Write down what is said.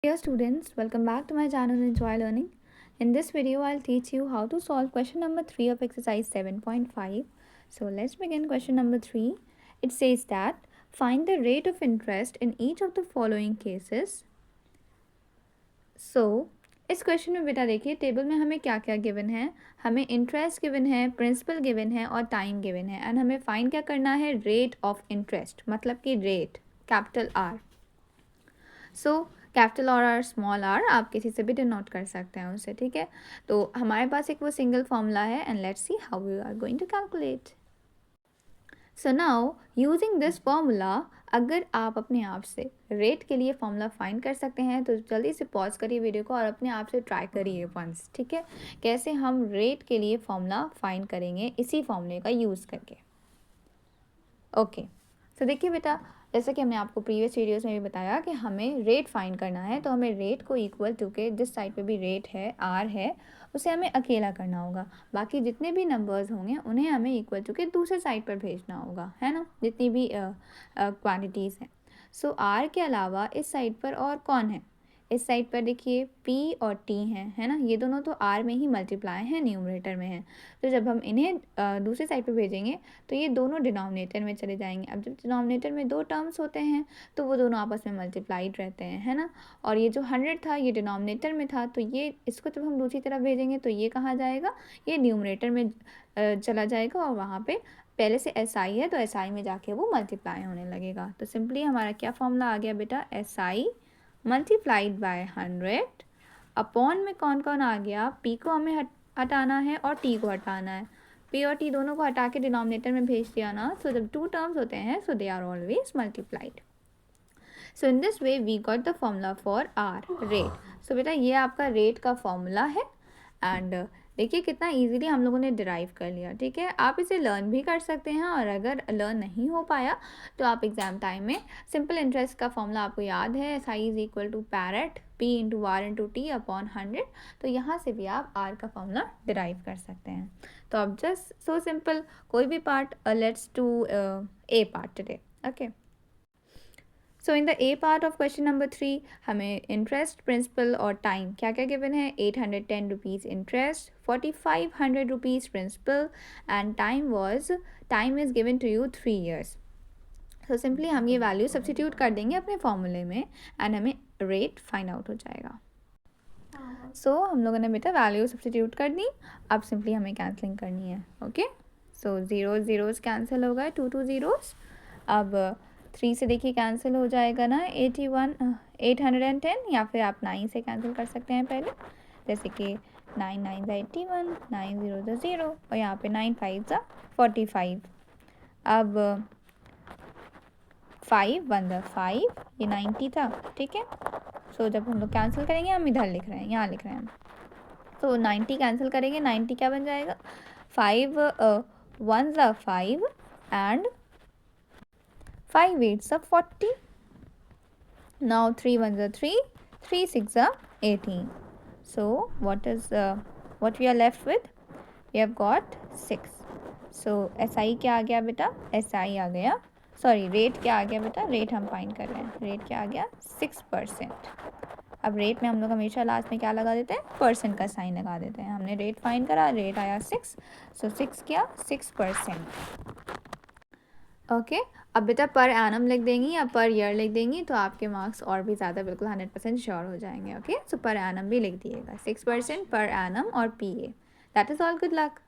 Dear students, welcome back to my channel Enjoy Learning. In this video, I'll teach you how to solve question number 3 of exercise 7.5. So let's begin question number 3. It says that find the rate of interest in each of the following cases. So इस question में बेटा देखिए table में हमें क्या क्या given है. हमें इंटरेस्ट गिवन है, प्रिंसिपल गिवन है और टाइम गिवन है. एंड हमें फाइंड क्या करना है, रेट ऑफ इंटरेस्ट, मतलब कि rate capital R. So capital और स्मॉल आर आप किसी से भी डिनोट कर सकते हैं उसे, ठीक है. तो हमारे पास एक वो सिंगल फॉर्मूला है and let's see how we are going to calculate. So now using this formula, अगर आप अपने आप से रेट के लिए फॉर्मूला फाइंड कर सकते हैं तो जल्दी से पॉज करिए वीडियो को और अपने आप से ट्राई करिए वंस, ठीक है. कैसे हम रेट के लिए फॉर्मूला फाइंड करेंगे इसी फॉर्मूले का यूज़ करके. ओके, तो देखिए बेटा, जैसा कि हमने आपको प्रीवियस वीडियोस में भी बताया कि हमें रेट फाइंड करना है, तो हमें रेट को इक्वल टू के जिस साइड पे भी रेट है आर है उसे हमें अकेला करना होगा. बाकी जितने भी नंबर्स होंगे उन्हें हमें इक्वल टू के दूसरे साइड पर भेजना होगा, है ना, जितनी भी क्वांटिटीज़ हैं. सो आर के अलावा इस साइड पर और कौन है, इस साइड पर देखिए P और T हैं, है ना. ये दोनों तो R में ही मल्टीप्लाई हैं, न्यूमरेटर में हैं. तो जब हम इन्हें दूसरी साइड पे भेजेंगे तो ये दोनों डिनोमिनेटर में चले जाएंगे. अब जब डिनोमिनेटर में दो टर्म्स होते हैं तो वो दोनों आपस में मल्टीप्लाइड रहते हैं, है ना. और ये जो 100 था ये डिनोमिनेटर में था, तो ये इसको जब हम दूसरी तरफ भेजेंगे तो ये कहाँ जाएगा, ये न्यूमरेटर में चला जाएगा और वहाँ पर पहले से SI है तो SI में जाके वो मल्टीप्लाई होने लगेगा. तो सिंपली हमारा क्या फॉर्मूला आ गया बेटा, SI मल्टीप्लाइड बाय 100 अपॉन में कौन कौन आ गया, P को हमें हटाना है और T को हटाना है. P और T दोनों को हटा के डिनोमिनेटर में भेज दिया ना. सो जब टू टर्म्स होते हैं so they are always multiplied. So in this way we got the formula for r rate. So बेटा ये आपका रेट का फॉर्मूला है एंड देखिए कितना इजीली हम लोगों ने डिराइव कर लिया, ठीक है. आप इसे लर्न भी कर सकते हैं और अगर लर्न नहीं हो पाया तो आप एग्जाम टाइम में सिंपल इंटरेस्ट का फॉर्मूला आपको याद है, SI इज इक्वल टू पैरेट P into R into T upon 100. तो यहाँ से भी आप आर का फॉर्मूला डिराइव कर सकते हैं. तो अब जस्ट सो सिंपल, कोई भी part, let's do A part today. Okay, so in the A part of question number 3 हमें इंटरेस्ट, प्रिंसिपल और टाइम क्या क्या गिवन है. 810 rupees interest, 4500 rupees principal and time is given to you 3 years. तो simply हम ये value substitute कर देंगे अपने फॉर्मूले में एंड हमें रेट फाइंड आउट हो जाएगा. सो हम लोगों ने बेटा वैल्यू सब्सटीट्यूट कर दी. अब सिंपली हमें कैंसलिंग करनी है. ओके, सो ज़ीरोज़ कैंसिल हो गए, 2 zeros. अब 3 से देखिए कैंसिल हो जाएगा ना 810, या फिर आप 9 से कैंसिल कर सकते हैं पहले, जैसे कि 9 9 81, 9 0 0 और यहाँ पे 9 5 45. अब 5 1 5, ये 90 था, ठीक है. सो जब हम लोग कैंसिल करेंगे, हम इधर लिख रहे हैं, यहाँ लिख रहे हैं. तो 90 कैंसिल करेंगे, 90 क्या बन जाएगा, 5 1 5 and 5 8 40. Now 3 1 3, 3 6 18. So what we are left with? We have got 6. So SI क्या आ गया बेटा, SI आ गया, सॉरी रेट क्या आ गया बेटा, रेट हम फाइंड कर रहे हैं, रेट क्या आ गया 6%. अब रेट में हम लोग हमेशा लास्ट में क्या लगा देते हैं, परसेंट का साइन लगा देते हैं. हमने रेट फाइंड करा, रेट आया 6, सो 6 क्या 6%. ओके, अब बेटा पर एनम लिख देंगी या पर ईयर लिख देंगी तो आपके मार्क्स और भी ज़्यादा बिल्कुल 100% श्योर हो जाएंगे. ओके, सो पर एनम भी लिख दिएगा, 6% पर एनम और PA. That is all, good luck.